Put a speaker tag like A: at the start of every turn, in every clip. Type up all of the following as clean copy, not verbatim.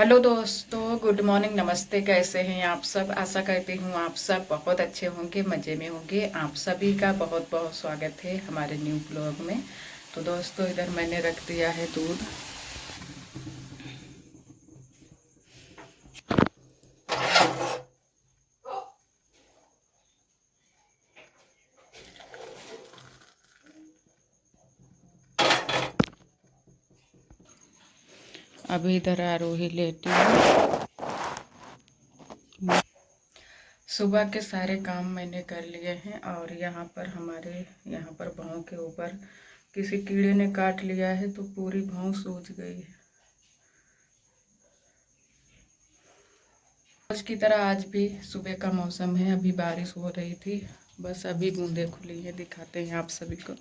A: Hello दोस्तों, good morning, नमस्ते। कैसे हैं आप सब? आशा करती हूँ आप सब बहुत अच्छे होंगे, मज़े में होंगे। आप सभी का बहुत बहुत स्वागत है हमारे न्यू ब्लॉग में। तो दोस्तों, इधर मैंने रख दिया है दूध। अभी इधर आरोही लेटी है। सुबह के सारे काम मैंने कर लिए हैं और यहाँ पर हमारे यहाँ पर भौं के ऊपर किसी कीड़े ने काट लिया है, तो पूरी भौं सूज गई है। रोज की तरह आज भी सुबह का मौसम है, अभी बारिश हो रही थी, बस अभी बूंदे खुली है। दिखाते हैं आप सभी को।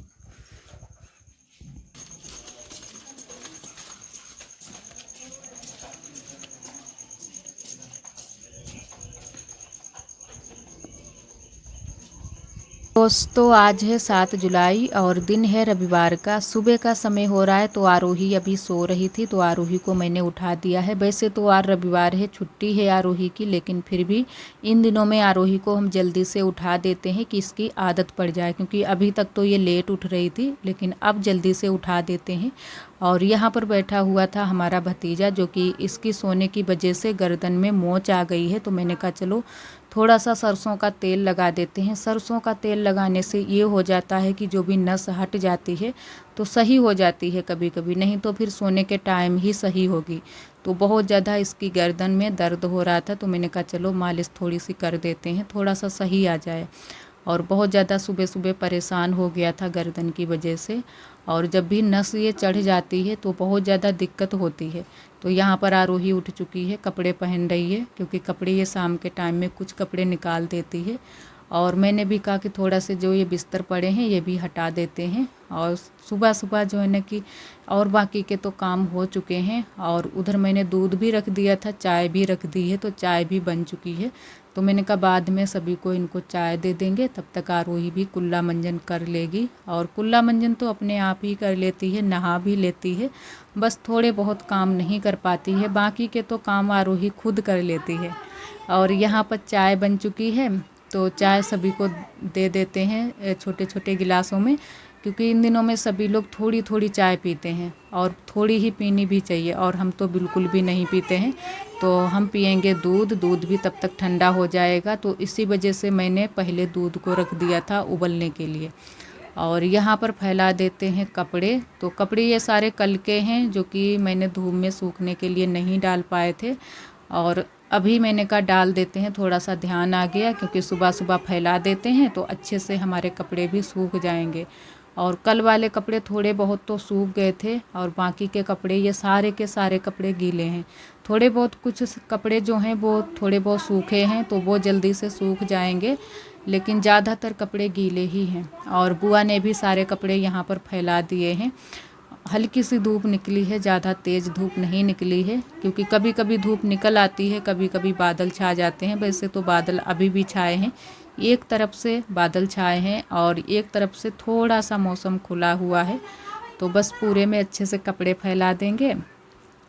A: दोस्तों, आज है 7 जुलाई और दिन है रविवार का। सुबह का समय हो रहा है, तो आरोही अभी सो रही थी, तो आरोही को मैंने उठा दिया है। वैसे तो आज रविवार है, छुट्टी है आरोही की, लेकिन फिर भी इन दिनों में आरोही को हम जल्दी से उठा देते हैं कि इसकी आदत पड़ जाए, क्योंकि अभी तक तो ये लेट उठ रही थी, लेकिन अब जल्दी से उठा देते हैं। और यहाँ पर बैठा हुआ था हमारा भतीजा, जो कि इसकी सोने की वजह से गर्दन में मोच आ गई है, तो मैंने कहा चलो थोड़ा सा सरसों का तेल लगा देते हैं। सरसों का तेल लगाने से ये हो जाता है कि जो भी नस हट जाती है तो सही हो जाती है कभी कभी, नहीं तो फिर सोने के टाइम ही सही होगी। तो बहुत ज़्यादा इसकी गर्दन में दर्द हो रहा था, तो मैंने कहा चलो मालिश थोड़ी सी कर देते हैं, थोड़ा सा सही आ जाए। और बहुत ज़्यादा सुबह सुबह परेशान हो गया था गर्दन की वजह से, और जब भी नस ये चढ़ जाती है तो बहुत ज़्यादा दिक्कत होती है। तो यहाँ पर आरोही उठ चुकी है, कपड़े पहन रही है, क्योंकि कपड़े ये शाम के टाइम में कुछ कपड़े निकाल देती है। और मैंने भी कहा कि थोड़ा से जो ये बिस्तर पड़े हैं ये भी हटा देते हैं। और सुबह सुबह जो है ना कि और बाकी के तो काम हो चुके हैं। और उधर मैंने दूध भी रख दिया था, चाय भी रख दी है, तो चाय भी बन चुकी है। तो मैंने कहा बाद में सभी को इनको चाय दे देंगे, तब तक आरोही भी कुल्ला मंजन कर लेगी। और कुल्ला मंजन तो अपने आप ही कर लेती है, नहा भी लेती है, बस थोड़े बहुत काम नहीं कर पाती है, बाकी के तो काम आरोही खुद कर लेती है। और यहाँ पर चाय बन चुकी है, तो चाय सभी को दे देते हैं छोटे छोटे गिलासों में, क्योंकि इन दिनों में सभी लोग थोड़ी थोड़ी चाय पीते हैं और थोड़ी ही पीनी भी चाहिए, और हम तो बिल्कुल भी नहीं पीते हैं। तो हम पियेंगे दूध, दूध भी तब तक ठंडा हो जाएगा, तो इसी वजह से मैंने पहले दूध को रख दिया था उबलने के लिए। और यहाँ पर फैला देते हैं कपड़े। तो कपड़े ये सारे कल के हैं, जो कि मैंने धूप में सूखने के लिए नहीं डाल पाए थे, और अभी मैंने कहा डाल देते हैं, थोड़ा सा ध्यान आ गया, क्योंकि सुबह सुबह फैला देते हैं तो अच्छे से हमारे कपड़े भी सूख जाएंगे। और कल वाले कपड़े थोड़े बहुत तो सूख गए थे, और बाकी के कपड़े, ये सारे के सारे कपड़े गीले हैं। थोड़े बहुत कुछ कपड़े जो हैं वो थोड़े बहुत सूखे हैं, तो वो जल्दी से सूख जाएंगे, लेकिन ज़्यादातर कपड़े गीले ही हैं। और बुआ ने भी सारे कपड़े यहाँ पर फैला दिए हैं। हल्की सी धूप निकली है, ज़्यादा तेज़ धूप नहीं निकली है, क्योंकि कभी कभी धूप निकल आती है, कभी कभी बादल छा जाते हैं। वैसे तो बादल अभी भी छाए हैं, एक तरफ से बादल छाए हैं और एक तरफ से थोड़ा सा मौसम खुला हुआ है। तो बस पूरे में अच्छे से कपड़े फैला देंगे।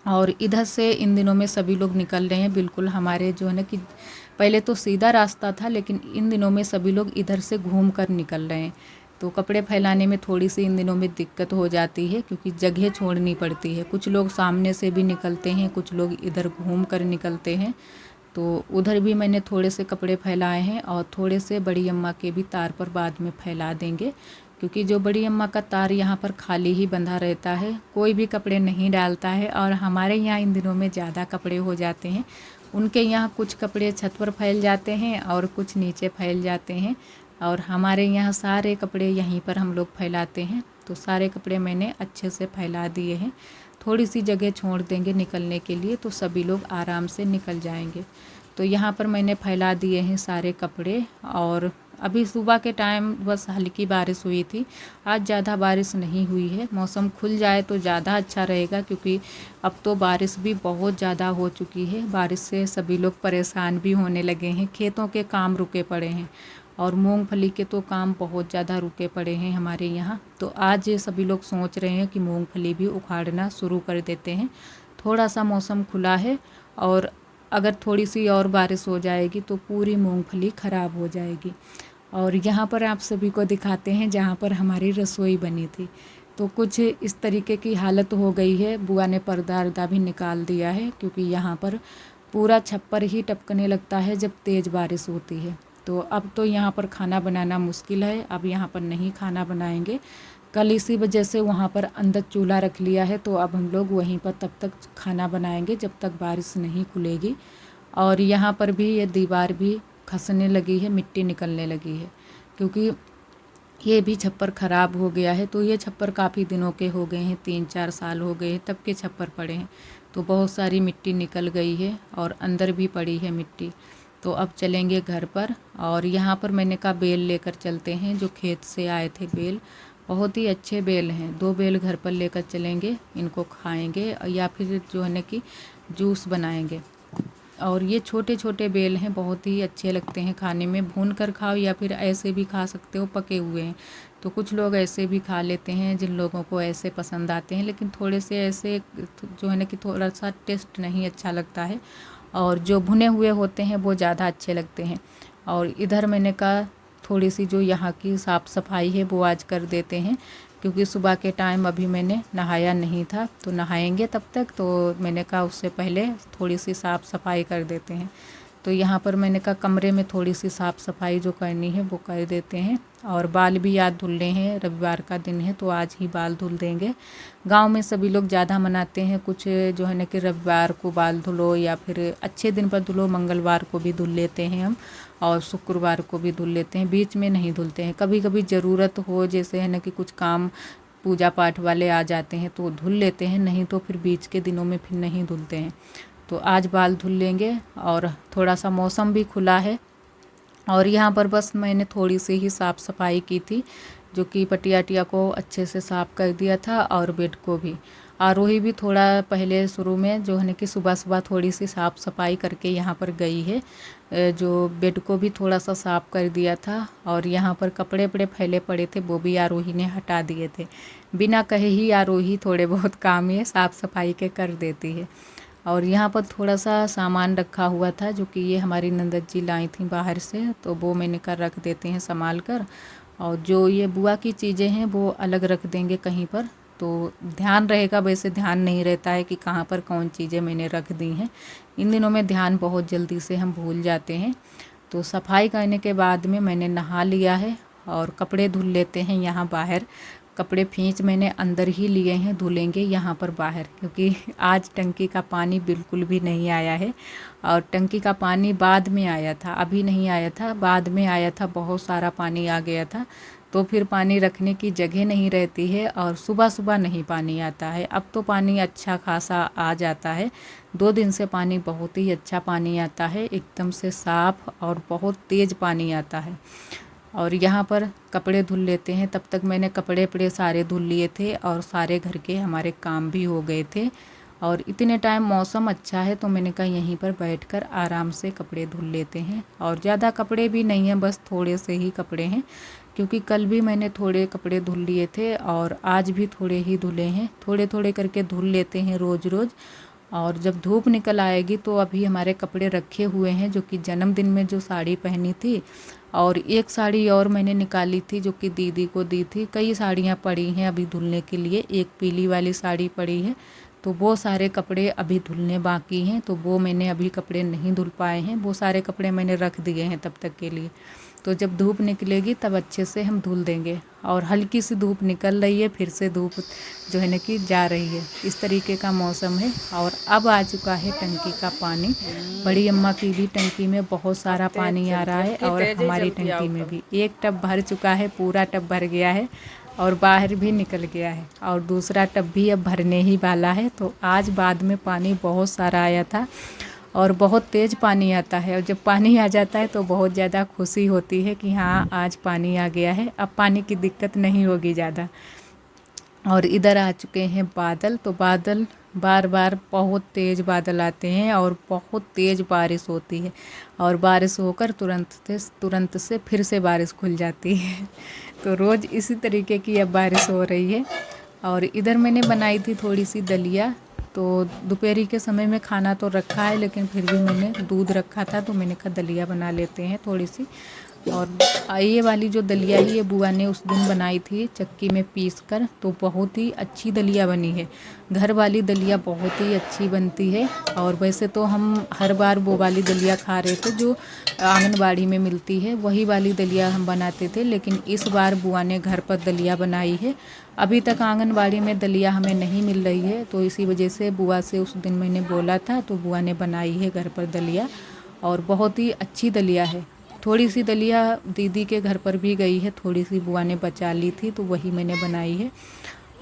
A: और इधर से इन दिनों में सभी लोग निकल रहे हैं, बिल्कुल हमारे जो है ना कि पहले तो सीधा रास्ता था, लेकिन इन दिनों में सभी लोग इधर से घूम कर निकल रहे हैं। तो कपड़े फैलाने में थोड़ी सी इन दिनों में दिक्कत हो जाती है, क्योंकि जगह छोड़नी पड़ती है। कुछ लोग सामने से भी निकलते हैं, कुछ लोग इधर घूम कर निकलते हैं। तो उधर भी मैंने थोड़े से कपड़े फैलाए हैं, और थोड़े से बड़ी अम्मा के भी तार पर बाद में फैला देंगे, क्योंकि जो बड़ी अम्मा का तार यहाँ पर खाली ही बंधा रहता है, कोई भी कपड़े नहीं डालता है। और हमारे यहाँ इन दिनों में ज़्यादा कपड़े हो जाते हैं, उनके यहाँ कुछ कपड़े छत पर फैल जाते हैं और कुछ नीचे फैल जाते हैं, और हमारे यहाँ सारे कपड़े यहीं पर हम लोग फैलाते हैं। तो सारे कपड़े मैंने अच्छे से फैला दिए हैं, थोड़ी सी जगह छोड़ देंगे निकलने के लिए, तो सभी लोग आराम से निकल जाएंगे। तो यहाँ पर मैंने फैला दिए हैं सारे कपड़े। और अभी सुबह के टाइम बस हल्की बारिश हुई थी, आज ज़्यादा बारिश नहीं हुई है। मौसम खुल जाए तो ज़्यादा अच्छा रहेगा, क्योंकि अब तो बारिश भी बहुत ज़्यादा हो चुकी है। बारिश से सभी लोग परेशान भी होने लगे हैं, खेतों के काम रुके पड़े हैं, और मूंगफली के तो काम बहुत ज़्यादा रुके पड़े हैं हमारे यहाँ। तो आज सभी लोग सोच रहे हैं कि मूंगफली भी उखाड़ना शुरू कर देते हैं। थोड़ा सा मौसम खुला है और अगर थोड़ी सी और बारिश हो जाएगी तो पूरी मूंगफली ख़राब हो जाएगी। और यहाँ पर आप सभी को दिखाते हैं जहाँ पर हमारी रसोई बनी थी, तो कुछ इस तरीके की हालत हो गई है। बुआ ने पर्दा अर्दा भी निकाल दिया है क्योंकि यहाँ पर पूरा छप्पर ही टपकने लगता है जब तेज़ बारिश होती है। तो अब तो यहाँ पर खाना बनाना मुश्किल है, अब यहाँ पर नहीं खाना बनाएंगे। कल इसी वजह से वहाँ पर अंदर चूल्हा रख लिया है, तो अब हम लोग वहीं पर तब तक खाना बनाएंगे जब तक बारिश नहीं खुलेगी। और यहाँ पर भी ये दीवार भी खसने लगी है, मिट्टी निकलने लगी है क्योंकि ये भी छप्पर ख़राब हो गया है। तो ये छप्पर काफ़ी दिनों के हो गए हैं, 3-4 साल हो गए हैं तब के छप्पर पड़े हैं, तो बहुत सारी मिट्टी निकल गई है और अंदर भी पड़ी है मिट्टी। तो अब चलेंगे घर पर। और यहाँ पर मैंने कहा बेल लेकर चलते हैं, जो खेत से आए थे बेल, बहुत ही अच्छे बेल हैं। 2 बेल घर पर लेकर चलेंगे, इनको खाएंगे या फिर जो है ना कि जूस बनाएंगे। और ये छोटे छोटे बेल हैं, बहुत ही अच्छे लगते हैं खाने में, भून कर खाओ या फिर ऐसे भी खा सकते हो, पके हुए हैं। तो कुछ लोग ऐसे भी खा लेते हैं, जिन लोगों को ऐसे पसंद आते हैं, लेकिन थोड़े से ऐसे जो है ना कि थोड़ा सा टेस्ट नहीं अच्छा लगता है, और जो भुने हुए होते हैं वो ज़्यादा अच्छे लगते हैं। और इधर मैंने कहा थोड़ी सी जो यहाँ की साफ़ सफाई है वो आज कर देते हैं, क्योंकि सुबह के टाइम अभी मैंने नहाया नहीं था, तो नहाएंगे तब तक, तो मैंने कहा उससे पहले थोड़ी सी साफ़ सफाई कर देते हैं। तो यहाँ पर मैंने कहा कमरे में थोड़ी सी साफ़ सफाई जो करनी है वो कर देते हैं। और बाल भी आज धुलने हैं, रविवार का दिन है तो आज ही बाल धुल देंगे। गांव में सभी लोग ज़्यादा मनाते हैं, कुछ जो है ना कि रविवार को बाल धुलो या फिर अच्छे दिन पर धुलो, मंगलवार को भी धुल लेते हैं हम, और शुक्रवार को भी धुल लेते हैं, बीच में नहीं धुलते हैं। कभी कभी ज़रूरत हो, जैसे है ना कि कुछ काम पूजा पाठ वाले आ जाते हैं तो धुल लेते हैं, नहीं तो फिर बीच के दिनों में फिर नहीं धुलते हैं। तो आज बाल धुल लेंगे। और थोड़ा सा मौसम भी खुला है, और यहाँ पर बस मैंने थोड़ी सी ही साफ़ सफाई की थी, जो कि पटिया को अच्छे से साफ़ कर दिया था, और बेड को भी। आरोही भी थोड़ा पहले शुरू में जो है ना कि सुबह सुबह थोड़ी सी साफ़ सफाई करके यहाँ पर गई है, जो बेड को भी थोड़ा सा साफ़ कर दिया था। और यहाँ पर कपड़े वपड़े फैले पड़े थे, वो भी आरोही ने हटा दिए थे। बिना कहे ही आरोही थोड़े बहुत काम ये साफ़ सफाई के कर देती है। और यहाँ पर थोड़ा सा सामान रखा हुआ था, जो कि ये हमारी नंदत जी लाई थी बाहर से, तो वो मैंने कर रख देते हैं संभाल कर। और जो ये बुआ की चीज़ें हैं वो अलग रख देंगे कहीं पर, तो ध्यान रहेगा। वैसे ध्यान नहीं रहता है कि कहाँ पर कौन चीज़ें मैंने रख दी हैं, इन दिनों में ध्यान बहुत जल्दी से हम भूल जाते हैं। तो सफाई करने के बाद में मैंने नहा लिया है, और कपड़े धुल लेते हैं यहाँ बाहर। कपड़े खींच मैंने अंदर ही लिए हैं, धुलेंगे यहाँ पर बाहर, क्योंकि आज टंकी का पानी बिल्कुल भी नहीं आया है। और टंकी का पानी बाद में आया था, अभी नहीं आया था, बाद में आया था, बहुत सारा पानी आ गया था। तो फिर पानी रखने की जगह नहीं रहती है, और सुबह सुबह नहीं पानी आता है। अब तो पानी अच्छा खासा आ जाता है, 2 दिन से पानी बहुत ही अच्छा पानी आता है, एकदम से साफ़ और बहुत तेज़ पानी आता है। और यहाँ पर कपड़े धुल लेते हैं, तब तक मैंने कपड़े वपड़े सारे धुल लिए थे, और सारे घर के हमारे काम भी हो गए थे। और इतने टाइम मौसम अच्छा है, तो मैंने कहा यहीं पर बैठकर आराम से कपड़े धुल लेते हैं। और ज़्यादा कपड़े भी नहीं हैं, बस थोड़े से ही कपड़े हैं, क्योंकि कल भी मैंने थोड़े कपड़े धुल लिए थे और आज भी थोड़े ही धुले हैं। थोड़े थोड़े करके धुल लेते हैं रोज़ रोज़। और जब धूप निकल आएगी तो अभी हमारे कपड़े रखे हुए हैं, जो कि जन्मदिन में जो साड़ी पहनी थी, और एक साड़ी और मैंने निकाली थी जो कि दीदी को दी थी। कई साड़ियाँ पड़ी हैं अभी धुलने के लिए, एक पीली वाली साड़ी पड़ी है, तो वो सारे कपड़े अभी धुलने बाकी हैं, तो वो मैंने अभी कपड़े नहीं धुल पाए हैं, वो सारे कपड़े मैंने रख दिए हैं तब तक के लिए। तो जब धूप निकलेगी तब अच्छे से हम धुल देंगे। और हल्की सी धूप निकल रही है, फिर से धूप जो है ना कि जा रही है, इस तरीके का मौसम है। और अब आ चुका है टंकी का पानी, बड़ी अम्मा की भी टंकी में बहुत सारा पानी आ रहा है, और हमारी टंकी में भी एक टब भर चुका है, पूरा टब भर गया है, और बाहर भी निकल गया है, और दूसरा टब भी अब भरने ही वाला है। तो आज बाद में पानी बहुत सारा आया था, और बहुत तेज़ पानी आता है, और जब पानी आ जाता है तो बहुत ज़्यादा खुशी होती है कि हाँ आज पानी आ गया है, अब पानी की दिक्कत नहीं होगी ज़्यादा। और इधर आ चुके हैं बादल, तो बादल बार बार बहुत तेज़ बादल आते हैं, और बहुत तेज़ बारिश होती है, और बारिश होकर तुरंत से फिर से बारिश खुल जाती है। तो रोज़ इसी तरीके की अब बारिश हो रही है। और इधर मैंने बनाई थी थोड़ी सी दलिया, तो दोपहरी के समय में खाना तो रखा है, लेकिन फिर भी मैंने दूध रखा था तो मैंने कहा दलिया बना लेते हैं थोड़ी सी। और ये वाली जो दलिया है ये बुआ ने उस दिन बनाई थी चक्की में पीस कर, तो बहुत ही अच्छी दलिया बनी है। घर वाली दलिया बहुत ही अच्छी बनती है। और वैसे तो हम हर बार वो वाली दलिया खा रहे थे जो आंगनबाड़ी में मिलती है, वही वाली दलिया हम बनाते थे, लेकिन इस बार बुआ ने घर पर दलिया बनाई है। अभी तक आंगनबाड़ी में दलिया हमें नहीं मिल रही है, तो इसी वजह से बुआ से उस दिन मैंने बोला था तो बुआ ने बनाई है घर पर दलिया, और बहुत ही अच्छी दलिया है। थोड़ी सी दलिया दीदी के घर पर भी गई है, थोड़ी सी बुआ ने बचा ली थी तो वही मैंने बनाई है।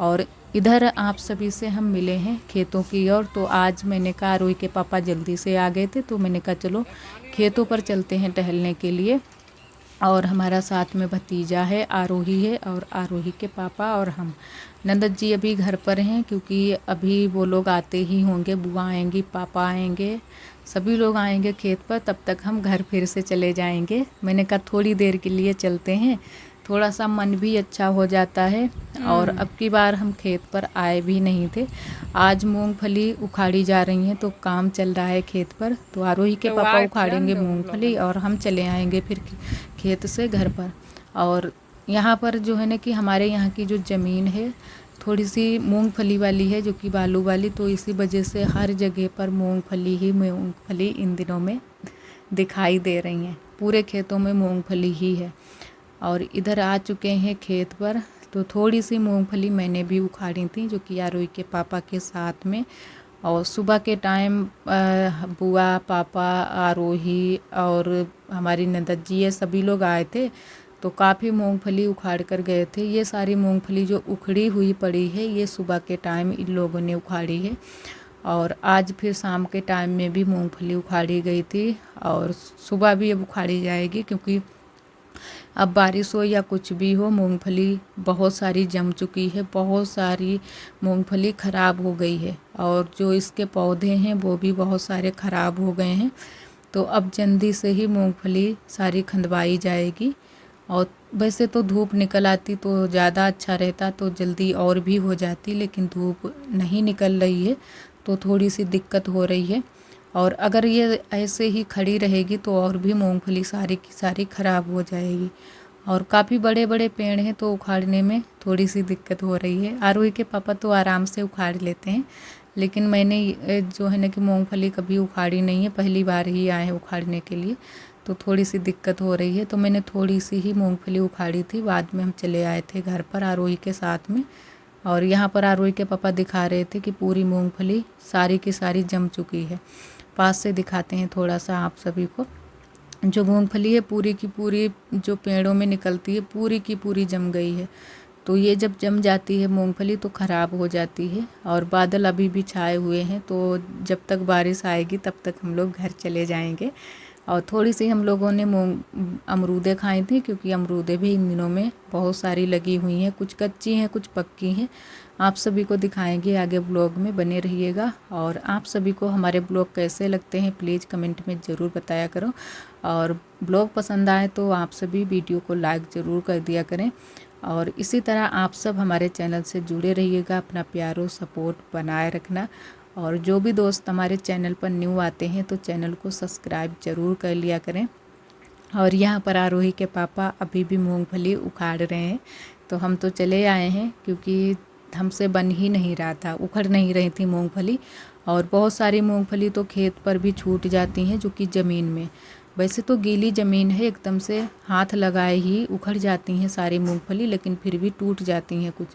A: और इधर आप सभी से हम मिले हैं खेतों की ओर। तो आज मैंने कहा रोई के पापा जल्दी से आ गए थे, तो मैंने कहा चलो खेतों पर चलते हैं टहलने के लिए। और हमारा साथ में भतीजा है, आरोही है, और आरोही के पापा और हम। नंदत जी अभी घर पर हैं क्योंकि अभी वो लोग आते ही होंगे, बुआ आएंगी, पापा आएंगे, सभी लोग आएंगे खेत पर, तब तक हम घर फिर से चले जाएंगे। मैंने कहा थोड़ी देर के लिए चलते हैं, थोड़ा सा मन भी अच्छा हो जाता है। और अब की बार हम खेत पर आए भी नहीं थे। आज मूंगफली उखाड़ी जा रही हैं तो काम चल रहा है खेत पर, तो आरोही के पापा उखाड़ेंगे मूंगफली और हम चले आएंगे फिर खेत से घर पर। और यहाँ पर जो है ना कि हमारे यहाँ की जो ज़मीन है थोड़ी सी मूंगफली वाली है, जो कि बालू वाली, तो इसी वजह से हर जगह पर मूंगफली इन दिनों में दिखाई दे रही हैं। पूरे खेतों में मूंगफली ही है। और इधर आ चुके हैं खेत पर, तो थोड़ी सी मूंगफली मैंने भी उखाड़ी थी जो कि आरोही के पापा के साथ में। और सुबह के टाइम बुआ, पापा, आरोही और हमारी नंदत जी ये सभी लोग आए थे, तो काफ़ी मूंगफली उखाड़ कर गए थे। ये सारी मूंगफली जो उखड़ी हुई पड़ी है ये सुबह के टाइम इन लोगों ने उखाड़ी है। और आज फिर शाम के टाइम में भी मूंगफली उखाड़ी गई थी, और सुबह भी अब उखाड़ी जाएगी, क्योंकि अब बारिश हो या कुछ भी हो मूंगफली बहुत सारी जम चुकी है, बहुत सारी मूंगफली ख़राब हो गई है। और जो इसके पौधे हैं वो भी बहुत सारे ख़राब हो गए हैं, तो अब जल्दी से ही मूंगफली सारी खंदवाई जाएगी। और वैसे तो धूप निकल आती तो ज़्यादा अच्छा रहता, तो जल्दी और भी हो जाती, लेकिन धूप नहीं निकल रही है तो थोड़ी सी दिक्कत हो रही है। और अगर ये ऐसे ही खड़ी रहेगी तो और भी मूंगफली सारी की सारी ख़राब हो जाएगी। और काफ़ी बड़े बड़े पेड़ हैं तो उखाड़ने में थोड़ी सी दिक्कत हो रही है। आरोही के पापा तो आराम से उखाड़ लेते हैं, लेकिन मैंने जो है ना कि मूंगफली कभी उखाड़ी नहीं है, पहली बार ही आए हैं उखाड़ने के लिए, तो थोड़ी सी दिक्कत हो रही है। तो मैंने थोड़ी सी ही मूंगफली उखाड़ी थी, बाद में हम चले आए थे घर पर आरोही के साथ में। और यहाँ पर आरोही के पापा दिखा रहे थे कि पूरी मूंगफली सारी की सारी जम चुकी है। पास से दिखाते हैं थोड़ा सा आप सभी को। जो मूंगफली है पूरी की पूरी जो पेड़ों में निकलती है पूरी की पूरी जम गई है। तो ये जब जम जाती है मूंगफली तो ख़राब हो जाती है। और बादल अभी भी छाए हुए हैं, तो जब तक बारिश आएगी तब तक हम लोग घर चले जाएंगे। और थोड़ी सी हम लोगों ने अमरूदें खाई थी, क्योंकि अमरूदें भी इन दिनों में बहुत सारी लगी हुई हैं, कुछ कच्ची हैं कुछ पक्की हैं। आप सभी को दिखाएंगे, आगे ब्लॉग में बने रहिएगा। और आप सभी को हमारे ब्लॉग कैसे लगते हैं प्लीज़ कमेंट में ज़रूर बताया करो। और ब्लॉग पसंद आए तो आप सभी वीडियो को लाइक ज़रूर कर दिया करें। और इसी तरह आप सब हमारे चैनल से जुड़े रहिएगा, अपना प्यार और सपोर्ट बनाए रखना। और जो भी दोस्त हमारे चैनल पर न्यू आते हैं तो चैनल को सब्सक्राइब ज़रूर कर लिया करें। और यहाँ पर आरोही के पापा अभी भी मूंगफली उखाड़ रहे हैं, तो हम तो चले आए हैं क्योंकि हमसे बन ही नहीं रहा था, उखड़ नहीं रही थी मूंगफली। और बहुत सारी मूंगफली तो खेत पर भी छूट जाती हैं, जो कि ज़मीन में, वैसे तो गीली ज़मीन है एकदम से हाथ लगाए ही उखड़ जाती हैं सारी मूंगफली, लेकिन फिर भी टूट जाती हैं। कुछ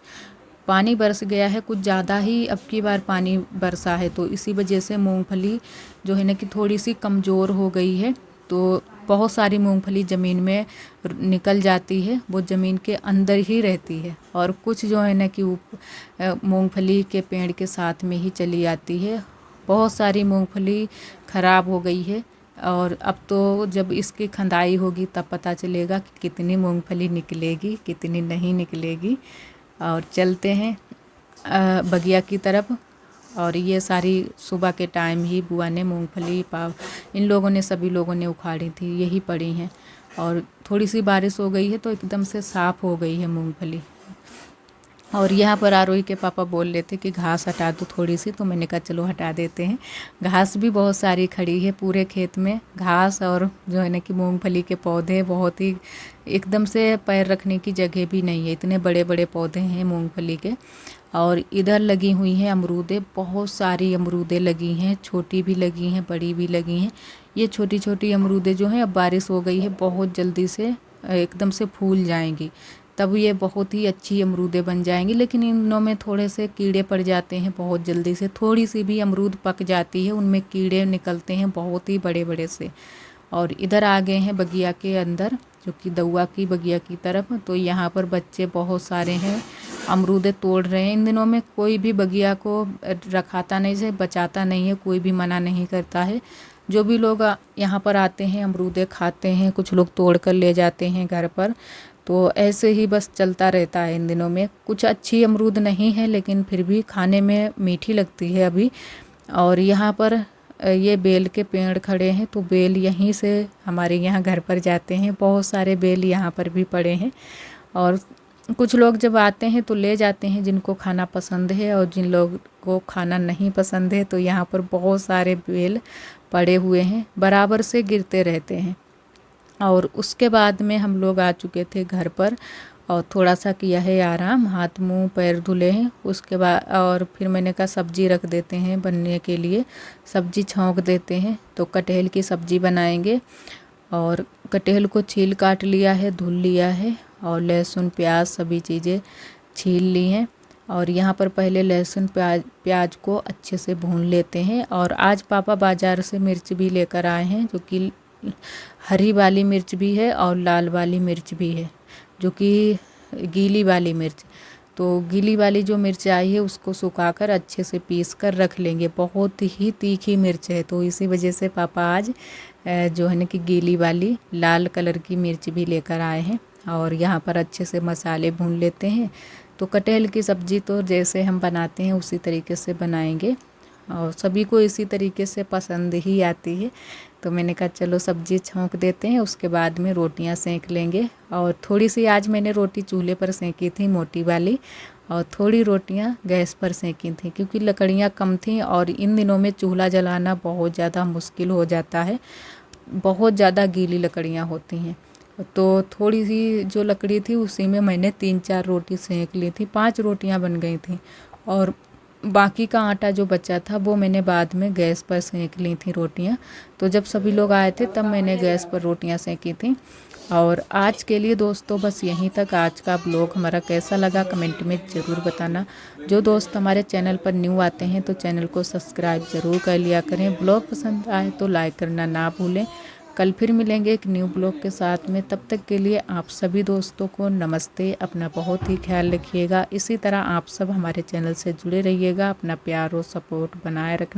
A: पानी बरस गया है, कुछ ज़्यादा ही अब की बार पानी बरसा है, तो इसी वजह से मूंगफली जो है ना कि थोड़ी सी कमज़ोर हो गई है। तो बहुत सारी मूंगफली ज़मीन में निकल जाती है, वो ज़मीन के अंदर ही रहती है। और कुछ जो है ना कि मूंगफली के पेड़ के साथ में ही चली आती है। बहुत सारी मूंगफली ख़राब हो गई है, और अब तो जब इसकी खंदाई होगी तब पता चलेगा कि कितनी मूंगफली निकलेगी कितनी नहीं निकलेगी। और चलते हैं बगिया की तरफ। और ये सारी सुबह के टाइम ही बुआ ने मूंगफली इन लोगों ने सभी लोगों ने उखाड़ी थी, यही पड़ी हैं। और थोड़ी सी बारिश हो गई है तो एकदम से साफ़ हो गई है मूंगफली। और यहाँ पर आरोही के पापा बोल रहे थे कि घास हटा दो थोड़ी सी, तो मैंने कहा चलो हटा देते हैं। घास भी बहुत सारी खड़ी है पूरे खेत में, घास और जो है ना कि मूंगफली के पौधे, बहुत ही एकदम से पैर रखने की जगह भी नहीं है, इतने बड़े बड़े पौधे हैं मूंगफली के। और इधर लगी हुई हैं अमरूदें, बहुत सारी अमरूदें लगी हैं, छोटी भी लगी हैं बड़ी भी लगी हैं। ये छोटी छोटी अमरूदें जो हैं, अब बारिश हो गई है बहुत जल्दी से एकदम से फूल जाएंगी, तब ये बहुत ही अच्छी अमरूदें बन जाएंगी। लेकिन इनों में थोड़े से कीड़े पड़ जाते हैं बहुत जल्दी से, थोड़ी सी भी अमरूद पक जाती है उनमें कीड़े निकलते हैं बहुत ही बड़े बड़े से। और इधर आ गए हैं बगिया के अंदर, जो कि दउआ की बगिया की तरफ। तो यहाँ पर बच्चे बहुत सारे हैं, अमरूदें तोड़ रहे हैं। इन दिनों में कोई भी बगिया को रखाता नहीं से बचाता नहीं है, कोई भी मना नहीं करता है। जो भी लोग यहाँ पर आते हैं अमरूदें खाते हैं, कुछ लोग तोड़ कर ले जाते हैं घर पर। तो ऐसे ही बस चलता रहता है इन दिनों में। कुछ अच्छी अमरूद नहीं है लेकिन फिर भी खाने में मीठी लगती है अभी। और यहाँ पर ये बेल के पेड़ खड़े हैं, तो बेल यहीं से हमारे यहाँ घर पर जाते हैं, बहुत सारे बेल यहाँ पर भी पड़े हैं। और कुछ लोग जब आते हैं तो ले जाते हैं जिनको खाना पसंद है, और जिन लोग को खाना नहीं पसंद है तो यहाँ पर बहुत सारे बेल पड़े हुए हैं, बराबर से गिरते रहते हैं। और उसके बाद में हम लोग आ चुके थे घर पर, और थोड़ा सा किया है आराम, हाथ मुंह पैर धुले हैं। उसके बाद और फिर मैंने कहा सब्जी रख देते हैं बनने के लिए, सब्जी छौंक देते हैं। तो कटहल की सब्जी बनाएंगे, और कटहल को छील काट लिया है, धुल लिया है, और लहसुन प्याज सभी चीज़ें छील ली हैं। और यहाँ पर पहले लहसुन प्याज को अच्छे से भून लेते हैं। और आज पापा बाज़ार से मिर्च भी लेकर आए हैं, जो कि हरी वाली मिर्च भी है और लाल वाली मिर्च भी है, जो कि गीली वाली मिर्च। तो गीली वाली जो मिर्च आई है उसको सुखाकर अच्छे से पीस कर रख लेंगे, बहुत ही तीखी मिर्च है, तो इसी वजह से पापा आज जो है ना कि गीली वाली लाल कलर की मिर्च भी लेकर आए हैं। और यहाँ पर अच्छे से मसाले भून लेते हैं। तो कटहल की सब्ज़ी तो जैसे हम बनाते हैं उसी तरीके से बनाएंगे, और सभी को इसी तरीके से पसंद ही आती है। तो मैंने कहा चलो सब्ज़ी छौंक देते हैं, उसके बाद में रोटियां सेंक लेंगे। और थोड़ी सी आज मैंने रोटी चूल्हे पर सेंकी थी मोटी वाली, और थोड़ी रोटियां गैस पर सेंकी थी, क्योंकि लकड़ियां कम थीं और इन दिनों में चूल्हा जलाना बहुत ज़्यादा मुश्किल हो जाता है, बहुत ज़्यादा गीली लकड़ियाँ होती हैं। तो थोड़ी सी जो लकड़ी थी उसी में मैंने 3-4 रोटी सेंक ली थी, 5 रोटियां बन गई थी। और बाकी का आटा जो बचा था वो मैंने बाद में गैस पर सेंक ली थी रोटियां। तो जब सभी लोग आए थे तब मैंने गैस पर रोटियां सेंकी थी। और आज के लिए दोस्तों बस यहीं तक। आज का ब्लॉग हमारा कैसा लगा कमेंट में ज़रूर बताना। जो दोस्त हमारे चैनल पर न्यू आते हैं तो चैनल को सब्सक्राइब ज़रूर कर लिया करें। ब्लॉग पसंद आए तो लाइक करना ना भूलें। कल फिर मिलेंगे एक न्यू ब्लॉग के साथ में, तब तक के लिए आप सभी दोस्तों को नमस्ते। अपना बहुत ही ख्याल रखिएगा। इसी तरह आप सब हमारे चैनल से जुड़े रहिएगा, अपना प्यार और सपोर्ट बनाए रखना।